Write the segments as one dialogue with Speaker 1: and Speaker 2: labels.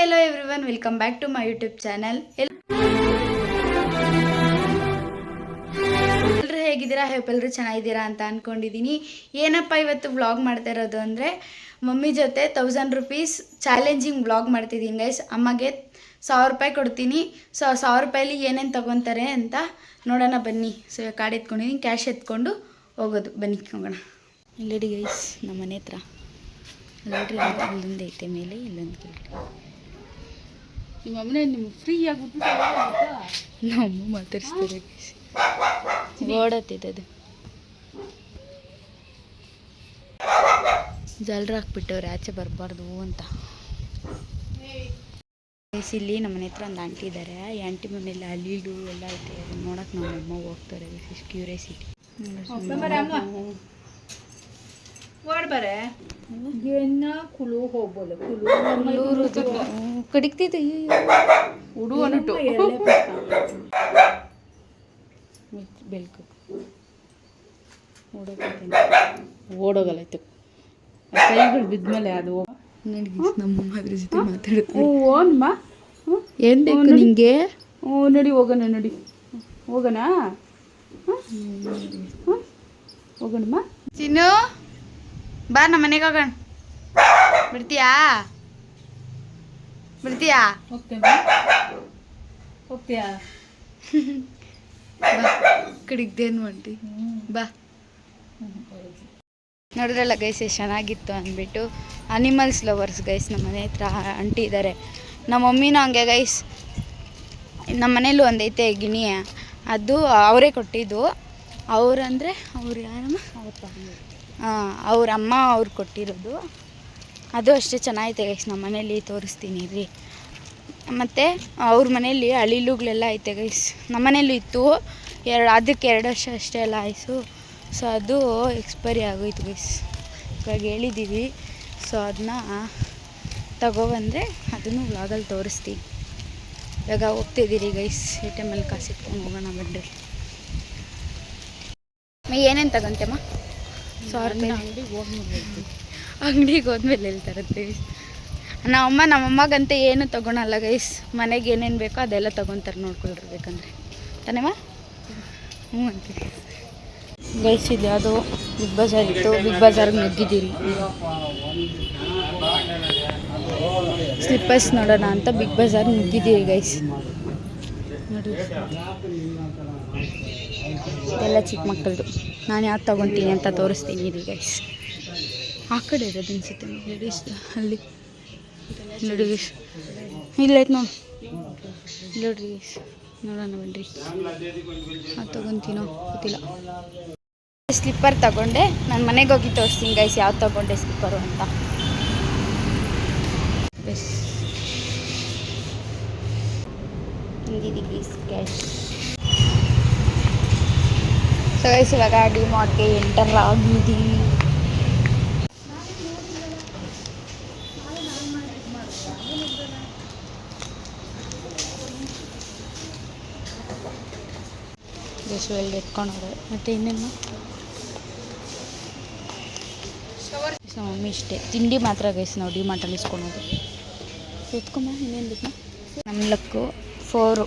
Speaker 1: hello everyone, welcome back to my YouTube channel. ಎಲ್ಲರೂ ಹೇಗಿದ್ದೀರಾ? Hope ಎಲ್ಲರೂ ಚೆನ್ನಾಗಿದ್ದೀರಾ ಅಂತ ಅನ್ಕೊಂಡಿದ್ದೀನಿ. ಏನಪ್ಪ ಇವತ್ತು ವ್ಲಾಗ್ ಮಾಡ್ತಾ ಇರೋದು ಅಂದರೆ ಮಮ್ಮಿ ಜೊತೆ 1000 ರೂಪೀಸ್ ಚಾಲೆಂಜಿಂಗ್ ವ್ಲಾಗ್ ಮಾಡ್ತಿದ್ದೀನಿ ಗೈಸ್. ಅಮ್ಮಗೆ 1000 ರೂಪಾಯಿ ಕೊಡ್ತೀನಿ. ಸೊ 1000 ರೂಪಾಯಲ್ಲಿ ಏನೇನು ತೊಗೊತಾರೆ ಅಂತ ನೋಡೋಣ ಬನ್ನಿ. ಸೊ ಕಾರ್ಡ್ ಎತ್ಕೊಂಡಿದ್ದೀನಿ, ಕ್ಯಾಶ್ ಎತ್ಕೊಂಡು ಹೋಗೋದು. ಬನ್ನಿ ಹೋಗೋಣ. ಇಲ್ಲಡಿ ಗೈಸ್, ನಮ್ಮ ಮನೆ ಹತ್ರ ನೋಡ್ರಿ, ಇಲ್ಲೊಂದು ಐತೆ ಮೇಲೆ, ಇಲ್ಲೊಂದು ಕೆಳಗಡೆ.
Speaker 2: ನಿಮ್ಮ ಅಮ್ಮನೇ ನಿಮ್ಗೆ ಫ್ರೀ ಆಗಿಬಿಟ್ಟು
Speaker 1: ನಮ್ಮ ಮಾತಾಡಿಸ್ತಾರೆ ಗೈಸ್. ಓಡತ್ತಿದ್ದದು ಜಲ್ರ ಹಾಕ್ಬಿಟ್ಟವ್ರೆ ಆಚೆ ಬರಬಾರ್ದು ಅಂತ. ಇಲ್ಲಿ ನಮ್ಮ ಮನೆ ಹತ್ರ ಒಂದು ಆಂಟಿ ಇದ್ದಾರೆ. ಈ ಆಂಟಿ ಮನೇಲಿ ಅಲ್ಲಿಲು ಎಲ್ಲ ಐತೆ, ಅದನ್ನ ನೋಡಕ್ಕೆ ನಮ್ಮ ಅಮ್ಮ ಹೋಗ್ತಾರೆ. ಕ್ಯೂರಿಯಾಸಿಟಿ
Speaker 2: ಓಡ್ಬಾರೆ ಕುಲು ಹೋಗ್ಬೋದು.
Speaker 1: ಕಡಿಕ್ತಿದ್ದೆ
Speaker 2: ಉಡು ಅನ್ಬಿಟ್ಟು
Speaker 1: ಬೆಳ್ಕು
Speaker 2: ಓಡೋಗಲ್ಲೈತು. ಕೈಗಳು ಬಿದ್ಮೇಲೆ ಅದು
Speaker 1: ನೋಡಿ ನಮ್ಮಮ್ಮ ಅದ್ರ ಜೊತೆ ಮಾತಾಡುತ್ತೆ.
Speaker 2: ಓನ್ಮ
Speaker 1: ಏನು ಬೇಕು ನಿಂಗೆ?
Speaker 2: ನಡಿ ಹೋಗೋಣ, ನಡಿ ಹೋಗೋಣ, ಹೋಗೋಣಮ್ಮ.
Speaker 1: ಚಿನ್ನು ಬಾ, ನಮ್ಮ ಮನೆಗೆ ಹೋಗೋಣ. ಬಿಡ್ತೀಯಾ? ಬಿಡ್ತೀಯಾ?
Speaker 2: ಹೋಗ್ತೀಯಾ?
Speaker 1: ಬಾ, ಕಡಿಗ್ದೇನು ಮಾಡಿ ಬಾ. ನೋಡಿದ್ರಲ್ಲ ಗೈಸ್, ಎಷ್ಟು ಚೆನ್ನಾಗಿತ್ತು ಅಂದ್ಬಿಟ್ಟು. ಅನಿಮಲ್ಸ್ ಲವರ್ಸ್ ಗೈಸ್ ನಮ್ಮ ಮನೆ ಹತ್ರ ಅಂಟಿ ಇದ್ದಾರೆ. ನಮ್ಮ ಮಮ್ಮಿನೂ ಹಂಗೆ ಗೈಸ್. ನಮ್ಮ ಮನೇಲೂ ಒಂದೈತೆ ಗಿಣಿ, ಅದು ಅವರೇ ಕೊಟ್ಟಿದ್ದು. ಅವರಂದರೆ ಅವ್ರು ಯಾರಮ್ಮ? ಅವ್ರ ಅಮ್ಮ ಅವ್ರು ಕೊಟ್ಟಿರೋದು. ಅದು ಅಷ್ಟೇ ಚೆನ್ನಾಗೈತೆ ಗೈಸ್. ನಮ್ಮ ಮನೇಲಿ ತೋರಿಸ್ತೀನಿ ರೀ. ಮತ್ತು ಅವ್ರ ಮನೇಲಿ ಅಳಿಲುಗಳೆಲ್ಲ ಐತೆ ಗೈಸ್. ನಮ್ಮ ಮನೇಲೂ ಇತ್ತು. ಅದಕ್ಕೆ 2 ವರ್ಷ ಅಷ್ಟೇ ಎಲ್ಲ ಆಯಿತು. ಸೊ ಅದು ಎಕ್ಸ್ಪೈರಿ ಆಗೋಯ್ತು ಗೈಸ್. ಇವಾಗ ಹೇಳಿದ್ದೀವಿ. ಸೊ ಅದನ್ನ ತಗೊಬಂದರೆ ಅದನ್ನು ವ್ಲಾಗಲ್ಲಿ ತೋರಿಸ್ತೀವಿ. ಇವಾಗ ಹೋಗ್ತಿದ್ದೀರಿ ಗೈಸ್. ATM ಕಾಸು ಇಟ್ಕೊಂಡು ಹೋಗೋಣ ಬನ್ರಿ. ಏನೇನು ತಗೊಂತೆಮ್ಮ? 1000 ರೂಪಾಯಿ ಅಂಗಡಿಗೆ ಹೋದ್ಮೇಲೆ ಹೇಳ್ತಾರಂತೆ. ನಮ್ಮಮ್ಮಗಂತ ಏನು ತೊಗೊಳಲ್ಲ ಗೈಸ್. ಮನೆಗೆ ಏನೇನು ಬೇಕೋ ಅದೆಲ್ಲ ತೊಗೊತಾರೆ, ನೋಡ್ಕೊಳ್ಬೇಕಂದ್ರೆ ತಾನೇಮ್ಮ. ಹ್ಞೂ ಅಂತೀವಿ ಗೈಸ್. ಇದು ಅದು ಬಿಗ್ ಬಜಾರ್ ಇತ್ತು, ಬಿಗ್ ಬಜಾರ್ಗೆ ನುಗ್ಗಿದ್ದೀರಿ. ಸ್ಲಿಪ್ಪರ್ಸ್ ನೋಡೋಣ ಅಂತ ಬಿಗ್ ಬಜಾರ್ ನುಗ್ಗಿದ್ದೀರಿ ಗೈಸ್. ನೋಡಿ ಎಲ್ಲ ಚಿಕ್ಕ ಮಕ್ಕಳದು. ನಾನು ಯಾವ್ದು ತೊಗೊತೀನಿ ಅಂತ ತೋರಿಸ್ತೀನಿ ರೀ ಗೈಸ್. ಆ ಕಡೆ ಇರೋದು ಅನಿಸುತ್ತೆ ಲೇಡೀಸ್. ಅಲ್ಲಿ ನೋಡಿ ಗೈಸ್, ಇಲ್ಲೈತೆ ನೋಡಿ. ನೋಡ್ರಿ ಗೈಸ್, ನೋಡೋಣ ಬನ್ರಿ. ಅದು ತೊಗೊತೀನೋ ಗೊತ್ತಿಲ್ಲ. ಸ್ಲಿಪ್ಪರ್ ತಗೊಂಡೆ. ನಾನು ಮನೆಗೆ ಹೋಗಿ ತೋರಿಸ್ತೀನಿ ಗೈಸ್ ಯಾವ್ದು ತೊಗೊಂಡೆ ಸ್ಲಿಪ್ಪರು ಅಂತ. ಬಸ್ ಹಿಂದಿದೆ ಗೈಸ್ ಕ್ಯಾಶ್. ಸೊ ಗೈಸ್ ಇವಾಗ ಡಿಮಾರ್ಟ್ಗೆ ಎಂಟರ್ ಆಗಿದ್ದೀವಿ. ಗೈಸ್ ಒಳ್ಳೆ ಎತ್ಕೊಂಡೋದೆ. ಮತ್ತು ಇನ್ನೇನು ಮಮ್ಮಿ ಇಷ್ಟೇ ತಿಂಡಿ ಮಾತ್ರ ಗೈಸ್ ನಾವು ಡಿಮಾರ್ಟಲ್ಲಿ ಇಸ್ಕೊಳೋದು. ಎತ್ಕೊಂಬ. ಇನ್ನೇನು ಬೇಕು? ನಮ್ಮ ಲಕ್ಕು 4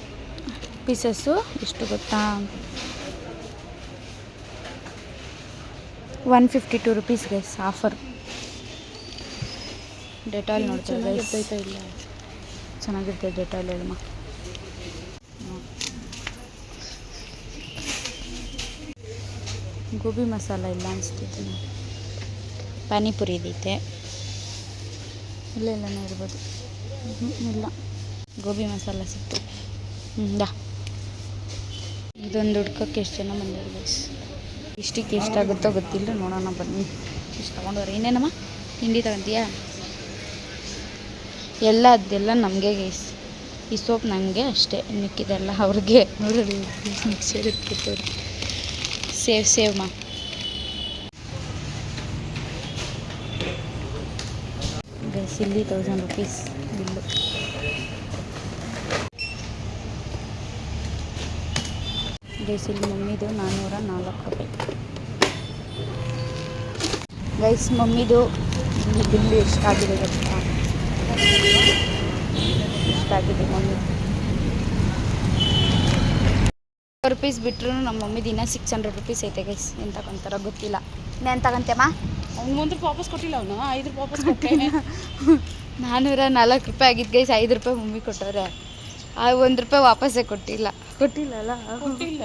Speaker 1: ಪೀಸಸ್ಸು ಎಷ್ಟು ಗೊತ್ತಾ? 152 ರೂಪೀಸ್ ಗೈಸ್. ಆಫರ್. ಡೆಟಾಲ್ ನೋಡ್ತಾರೆ ಗೈಸ್. ಇಲ್ಲ ಚೆನ್ನಾಗಿರ್ತದೆ ಡೆಟಾಲ್ ಹೇಳಮ್ಮ. ಗೋಬಿ ಮಸಾಲ ಇಲ್ಲ ಅನಿಸ್ತೈತೆ. ಪಾನಿಪುರಿ ಇದೈತೆ. ಇಲ್ಲೆಲ್ಲನೇ ಇರ್ಬೋದು. ಇಲ್ಲ, ಗೋಬಿ ಮಸಾಲ ಸಿಕ್ತು. ಇದೊಂದು ಹುಡ್ಕಕ್ಕೆ ಎಷ್ಟು ಜನ ಬಂದಿದ್ದಾರೆ ಗೈಸ್. ಇಷ್ಟಕ್ಕೆ ಎಷ್ಟಾಗುತ್ತೋ ಗೊತ್ತಿಲ್ಲ, ನೋಡೋಣ ಬನ್ನಿ. ಇಷ್ಟು ತೊಗೊಂಡವ್ರೆ. ಇನ್ನೇನಮ್ಮ ತಿಂಡಿ ತಗೊಂತೀಯಾ? ಅದೆಲ್ಲ ನಮಗೆ ಗೈಸ್. ಈ ಸೋಪ್ ನನಗೆ ಅಷ್ಟೇ, ಮಿಕ್ಕಿದೆಲ್ಲ ಅವ್ರಿಗೆ. ನೋಡೋದು ಮಿಕ್ಸರ್ ಎತ್ಕೊತವ್ರಿ. ಸೇವ್ ಮಾ. ಗೈಸ್ ಇಲ್ಲಿ 1000 ರೂಪೀಸ್ ಬಿಲ್ಲು. ಗೈಸ್ ಇಲ್ಲಿ ಮಮ್ಮಿದು 404 ರೂಪಾಯಿ. ಗೈಸ್ ಮಮ್ಮಿದು ಬಿಲ್ಲು ಎಷ್ಟಾಗಿದೆ ಗೊತ್ತಾ? ಆಗಿದೆ ಮಮ್ಮಿ. ರುಪೀಸ್ ಬಿಟ್ಟರು ನಮ್ಮ ಮಮ್ಮಿ ದಿನ 600 ರುಪೀಸ್ ಐತೆ ಗೈಸ್. ಏನು ತಗೊತಾರೋ ಗೊತ್ತಿಲ್ಲ. ಇನ್ನೇನು ತಗೊಂತೇಮ್ಮ?
Speaker 2: ಅವ್ನು 1 ರೂಪಾಯಿ ವಾಪಸ್ ಕೊಟ್ಟಿಲ್ಲ, ಅವನು 5 ರೂಪಾಯಿ ವಾಪಸ್ ಕೊಟ್ಟೆ.
Speaker 1: 404 ರೂಪಾಯಿ ಆಗಿದ್ದು ಗೈಸ್. 5 ರೂಪಾಯಿ ಮಮ್ಮಿ ಕೊಟ್ಟವ್ರೆ. ಆ 1 ರೂಪಾಯಿ ವಾಪಸ್ಸೇ ಕೊಟ್ಟಿಲ್ಲಲ್ಲ.
Speaker 2: ಕೊಟ್ಟಿಲ್ಲ.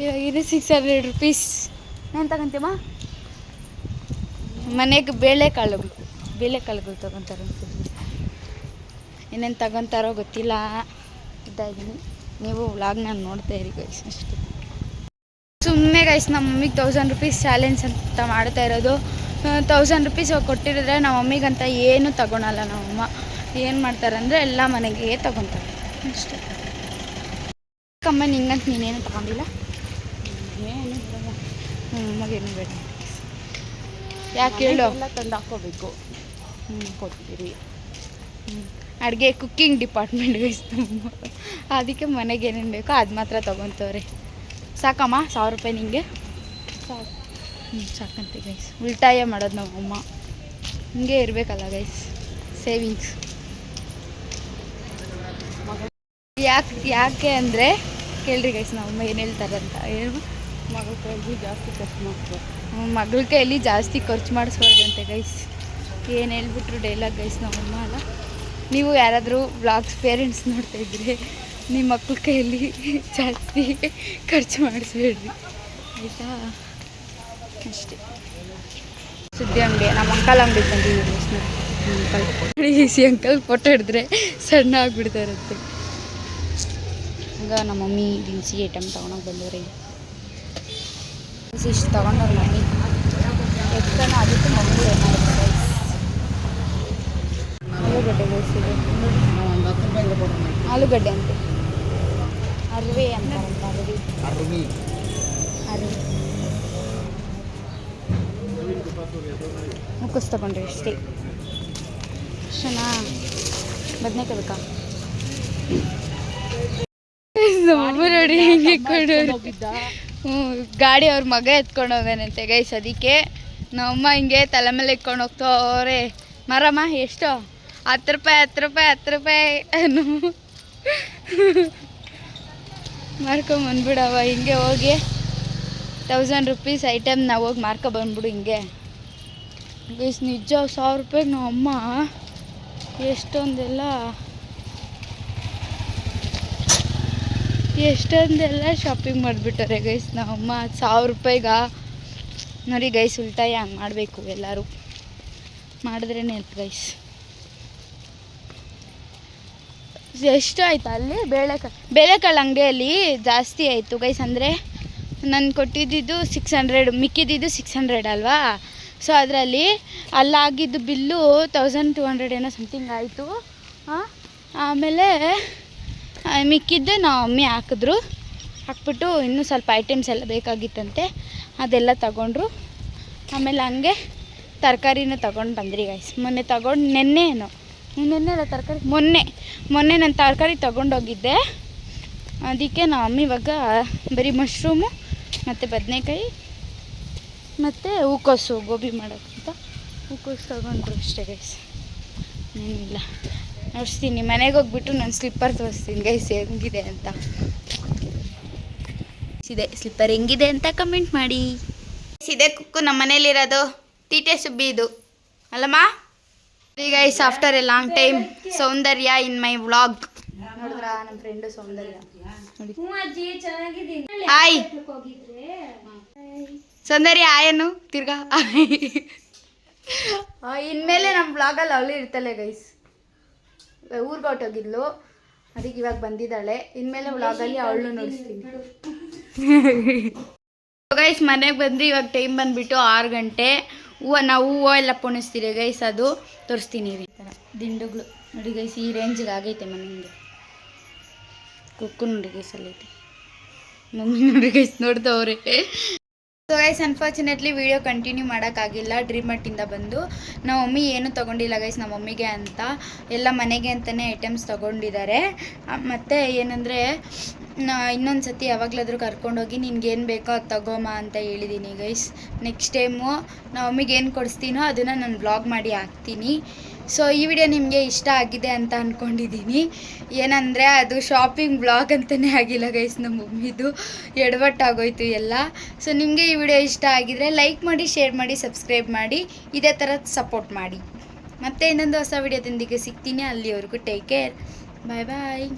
Speaker 1: ಇವಾಗ ಇದು 600 ರುಪೀಸ್. ಏನು ತಗೊಂತೀಮ್ಮ? ಮನೆಗೆ ಬೇಳೆಕಾಳುಗಳು ತಗೊತಾರೆ ಅನ್ಸುತ್ತೆ. ಏನೇನು ತಗೊತಾರೋ ಗೊತ್ತಿಲ್ಲ. ಇದ್ದಾಗಿದ್ದೀನಿ. ನೀವು ವ್ಲಾಗ್ನ ನೋಡ್ತಾ ಇರಿ ಗೈಸ್ ಅಷ್ಟೇ. ಸುಮ್ಮನೆ ಗೈಸ್ ನಮ್ಮ ಮಮ್ಮಿಗೆ 1000 ರುಪೀಸ್ ಚಾಲೆಂಜ್ ಅಂತ ಮಾಡ್ತಾ ಇರೋದು. 1000 ರುಪೀಸ್ ಕೊಟ್ಟಿರಿದ್ರೆ ನಮ್ಮ ಮಮ್ಮಿಗಂತ ಏನೂ ತಗೊಳಲ್ಲ. ನಮ್ಮಮ್ಮ ಏನು ಮಾಡ್ತಾರೆ ಅಂದರೆ ಎಲ್ಲ ಮನೆಗೆ ತಗೊತಾರೆ ಅಷ್ಟೇ. ಕಮ್ಮ ನಿಂಗಂತ ನೀನೇನು ತಗೊಂಡಿಲ್ಲ?
Speaker 2: ಏನು
Speaker 1: ನಮಗೇನು ಬೇಡ. ಯಾಕೆ ಹೇಳು?
Speaker 2: ಎಲ್ಲ ತಂದು ಹಾಕೋಬೇಕು. ಕೊಡ್ತೀರಿ.
Speaker 1: ಅಡುಗೆ ಕುಕ್ಕಿಂಗ್ ಡಿಪಾರ್ಟ್ಮೆಂಟ್ ಗೈಸ್ ನಮ್ಮ. ಅದಕ್ಕೆ ಮನೆಗೆ ಏನೇನು ಬೇಕೋ ಅದು ಮಾತ್ರ ತೊಗೊತವ್ರೆ. ಸಾಕಮ್ಮ 1000 ರೂಪಾಯಿ ನಿಂಗೆ?
Speaker 2: ಸಾಕು.
Speaker 1: ಸಾಕಂತೆ ಗೈಸ್. ಉಳಿತಾಯ ಮಾಡೋದು ನಮ್ಮಮ್ಮ. ಹಿಂಗೆ ಇರಬೇಕಲ್ಲ ಗೈಸ್, ಸೇವಿಂಗ್ಸ್. ಯಾಕೆ ಅಂದರೆ ಕೇಳ್ರಿ ಗೈಸ್ ನಮ್ಮಮ್ಮ ಏನು ಹೇಳ್ತಾರಂತ. ಏನು
Speaker 2: ಮಗಳ ಕೈಯಲ್ಲಿ ಜಾಸ್ತಿ ಖರ್ಚು ಮಾಡ್ತಾರೆ.
Speaker 1: ಮಗಳ ಕೈಯಲ್ಲಿ ಜಾಸ್ತಿ ಖರ್ಚು ಮಾಡಿಸ್ಬಾರ್ದಂತೆ ಗೈಸ್. ಏನು ಹೇಳ್ಬಿಟ್ರು ಡೈಲಾಗ್ ಗೈಸ್ ನಮ್ಮಮ್ಮ ಅಲ್ಲ. ನೀವು ಯಾರಾದರೂ ವ್ಲಾಗ್ಸ್ ಪೇರೆಂಟ್ಸ್ ನೋಡ್ತಾ ಇದ್ರೆ ನಿಮ್ಮ ಮಕ್ಕಳ ಕೈಯಲ್ಲಿ ಜಾಸ್ತಿ ಖರ್ಚು ಮಾಡಿಸ್ಬೇಡ್ರಿ ಆಯಿತಾ? ಅಷ್ಟೇ. ಸುದ್ದಿ ಅಂಗಡಿ ನಮ್ಮ ಅಂಕಲ್ ಅಂಗಡಿಗೆ ಬಂದಿದ್ದೀವಿ. ಅಂಕಲ್ ಫೋಟೋ ಹಿಡಿದ್ರೆ ಸಣ್ಣ ಆಗಿಬಿಡ್ತಾರಂತೆ. ಹಂಗ ನಮ್ಮ ಮಮ್ಮಿ ದಿನಸಿ ಐಟಮ್ ತೊಗೊಳಕ್ಕೆ ಬಂದವ್ರಿ. ಇಷ್ಟು ತೊಗೊಂಡವ್ರು ಮಮ್ಮಿ. ಎಷ್ಟನ ಅದಕ್ಕೆ ಮಮ್ಮಿ ಏನಾಗುತ್ತೆ ಆಲೂಗಡ್ಡೆ ಬೇಯಿಸಿದೆ. ಆಲೂಗಡ್ಡೆ ಅಂತೆ ಅರಿವೆ ಅಂತಾರಂತ. ಅರಿವೆ ಮುಕ್ಕಸ್ ತಗೊಂಡ್ರಿ ಅಷ್ಟೇ. ಅಷ್ಟೇನಾ? ಬದನೇಕಾಯಿ ಬೇಕಾ? ನಮ್ಮಮ್ಮ ನೋಡಿ ಹಿಂಗೆ ಗಾಡಿ ಅವ್ರ ಮಗ ಎತ್ಕೊಂಡು ಹೋಗೋಣಂತೆ ಗೈಸ್. ಅದಕ್ಕೆ ನಮ್ಮಮ್ಮ ಹಿಂಗೆ ತಲೆ ಮೇಲೆ ಇಟ್ಕೊಂಡು ಹೋಗ್ತವ್ರೆ. ಮರಮ್ಮ ಎಷ್ಟು? 10 ರೂಪಾಯಿ ಮಾರ್ಕೊಂಬಂದ್ಬಿಡವ. ಹಿಂಗೆ ಹೋಗಿ 1000 ರುಪೀಸ್ ಐಟಮ್ ನಾವು ಹೋಗಿ ಮಾರ್ಕೊಬಂದ್ಬಿಡು ಹಿಂಗೆ ಗೈಸ್. ನಿಜ 1000 ರೂಪಾಯಿಗೆ ನಮ್ಮ ಅಮ್ಮ ಎಷ್ಟೊಂದೆಲ್ಲ ಶಾಪಿಂಗ್ ಮಾಡಿಬಿಟ್ಟಾರೆ ಗೈಸ್ ನಮ್ಮಮ್ಮ 1000 ರೂಪಾಯಿಗೆ. ನೋಡಿ ಗೈಸ್, ಉಳಿತಾಯ ಹಂಗೆ ಮಾಡಬೇಕು. ಎಲ್ಲರೂ ಮಾಡಿದ್ರೇ ಹೆಲ್ಪ್ ಗೈಸ್. ಎಷ್ಟು ಆಯಿತು ಅಲ್ಲಿ? ಬೇಳೆಕಾಳು ಅಂಗಡಿಯಲ್ಲಿ ಜಾಸ್ತಿ ಆಯಿತು ಗೈಸ್. ಅಂದರೆ ನಾನು ಕೊಟ್ಟಿದ್ದು 600, ಮಿಕ್ಕಿದ್ದು 600 ಅಲ್ವಾ. ಸೊ ಅದರಲ್ಲಿ ಅಲ್ಲಾಗಿದ್ದು ಬಿಲ್ಲು 1200 ಏನೋ ಸಮಥಿಂಗ್ ಆಯಿತು. ಆಮೇಲೆ ಮಿಕ್ಕಿದ್ದು ನಾವು ಮಮ್ಮಿ ಹಾಕ್ಬಿಟ್ಟು ಇನ್ನೂ ಸ್ವಲ್ಪ ಐಟಮ್ಸ್ ಎಲ್ಲ ಬೇಕಾಗಿತ್ತಂತೆ, ಅದೆಲ್ಲ ತಗೊಂಡ್ರು. ಆಮೇಲೆ ಹಂಗೆ ತರಕಾರಿನೂ ತೊಗೊಂಡು ಬಂದ್ರಿ ಗೈಸ್. ನೆನ್ನೆ ಅಲ್ಲ ತರಕಾರಿ, ಮೊನ್ನೆ ನಾನು ತರಕಾರಿ ತೊಗೊಂಡೋಗಿದ್ದೆ. ಅದಕ್ಕೆ ನಮ್ಮ ಮಮ್ಮಿ ಇವಾಗ ಬರೀ ಮಶ್ರೂಮು ಮತ್ತು ಬದನೇಕಾಯಿ ಮತ್ತು ಹೂಕೋಸು ಗೋಬಿ ಮಾಡೋಕ್ಕಂತ ಹೂಕೋಸು ತೊಗೊಂಡ್ರು ಅಷ್ಟೇ ಗೈಸ್. ಏನಿಲ್ಲ. ನೋಡಿಸ್ತೀನಿ ಮನೆಗೆ ಹೋಗ್ಬಿಟ್ಟು ನಾನು ಸ್ಲಿಪ್ಪರ್ ತೋರಿಸ್ತೀನಿ ಗೈಸ್ ಹೆಂಗಿದೆ ಅಂತ. ಸ್ಲಿಪ್ಪರ್ ಹೆಂಗಿದೆ ಅಂತ ಕಮೆಂಟ್ ಮಾಡಿ. ಇದೇ ಕುಕ್ಕು ನಮ್ಮ ಮನೇಲಿರೋದು ತೀಟೆ ಸುಬ್ಬಿ ಇದು ಅಲ್ಲಮ್ಮ. ಈಗ guys after A long time Soundarya in my vlog. ನೋಡಿದ್ರ ನಮ್ಮ ಫ್ರೆಂಡು ಸೌಂದರ್ಯ ನೋಡಿ. ಹಾಯ್ ಸೌಂದರ್ಯ ಆಯನು ತಿರ್ಗಾ. ಇನ್ಮೇಲೆ ನಮ್ಮ ವ್ಲಾಗಲ್ಲಿ ಅವಳು ಇರ್ತಾಳೆ ಗೈಸ್. ಊರಿಗೆ ಹೊರಟೋಗಿದ್ಲು, ಅದಕ್ಕೆ ಇವಾಗ ಬಂದಿದ್ದಾಳೆ. ಇನ್ಮೇಲೆ ವ್ಲಾಗಲ್ಲಿ ಅವಳು ನೋಡಿಸ್ತೀನಿ ಗೈಸ್. ಮನೆಗೆ ಬಂದು ಇವಾಗ ಟೈಮ್ ಬಂದುಬಿಟ್ಟು 6 ಗಂಟೆ. ನಾವು ಹೂವು ಎಲ್ಲ ಪೋಣಿಸ್ತೀರಿ ಗೈಸ್, ಅದು ತೋರಿಸ್ತೀನಿ. ಈ ಥರ ದಿಂಡುಗಳು ನೋಡಿ ಗೈಸ್, ಈ ರೇಂಜಿಗೆ ಆಗೈತೆ ಮನೆಯಿಂದ. ಕುಕ್ಕು ನೋಡಿ ಗೈಸ್ ಅಲ್ಲೈತೆ. ಮಮ್ಮಿ ನೋಡಿ ಗೈಸ್ ನೋಡ್ದವ್ರೆ. So guys unfortunately video continue ಮಾಡೋಕ್ಕಾಗಿಲ್ಲ. ಡ್ರೀಮರ್ಟಿಂದ ಬಂದು ನಮ್ಮ ಮಮ್ಮಿ ಏನೂ ತೊಗೊಂಡಿಲ್ಲ ಗೈಸ್ ನಮ್ಮ ಮಮ್ಮಿಗೆ ಅಂತ. ಎಲ್ಲ ಮನೆಗೆ ಅಂತಲೇ ಐಟಮ್ಸ್ ತೊಗೊಂಡಿದ್ದಾರೆ. ಮತ್ತು ಏನಂದರೆ ಇನ್ನೊಂದು ಸತಿ ಯಾವಾಗಲಾದರೂ ಕರ್ಕೊಂಡೋಗಿ ನಿನ್ಗೇನು ಬೇಕೋ ಅದು ತಗೋಮ ಅಂತ ಹೇಳಿದ್ದೀನಿ ಗೈಸ್. ನೆಕ್ಸ್ಟ್ ಟೈಮು ನಮ್ಮ ಮಮ್ಮಿಗೆ ಏನು ಕೊಡಿಸ್ತೀನೋ ಅದನ್ನು ನಾನು ವ್ಲಾಗ್ ಮಾಡಿ ಹಾಕ್ತೀನಿ. ಸೊ ಈ ವಿಡಿಯೋ ನಿಮಗೆ ಇಷ್ಟ ಆಗಿದೆ ಅಂತ ಅಂದ್ಕೊಂಡಿದ್ದೀನಿ. ಏನಂದರೆ ಅದು ಶಾಪಿಂಗ್ ಬ್ಲಾಗ್ ಅಂತಲೇ ಆಗಿಲ್ಲ ಗೈಸ್, ನಮ್ಮ ಮಮ್ಮಿದು ಎಡವಟ್ಟಾಗೋಯ್ತು ಎಲ್ಲ. ಸೊ ನಿಮಗೆ ಈ ವಿಡಿಯೋ ಇಷ್ಟ ಆಗಿದರೆ ಲೈಕ್ ಮಾಡಿ, ಶೇರ್ ಮಾಡಿ, ಸಬ್ಸ್ಕ್ರೈಬ್ ಮಾಡಿ, ಇದೇ ಥರ ಸಪೋರ್ಟ್ ಮಾಡಿ. ಮತ್ತೆ ಇನ್ನೊಂದು ಹೊಸ ವಿಡಿಯೋದೊಂದಿಗೆ ಸಿಗ್ತೀನಿ. ಅಲ್ಲಿವರೆಗೂ ಟೇಕ್ ಕೇರ್, ಬಾಯ್ ಬಾಯ್.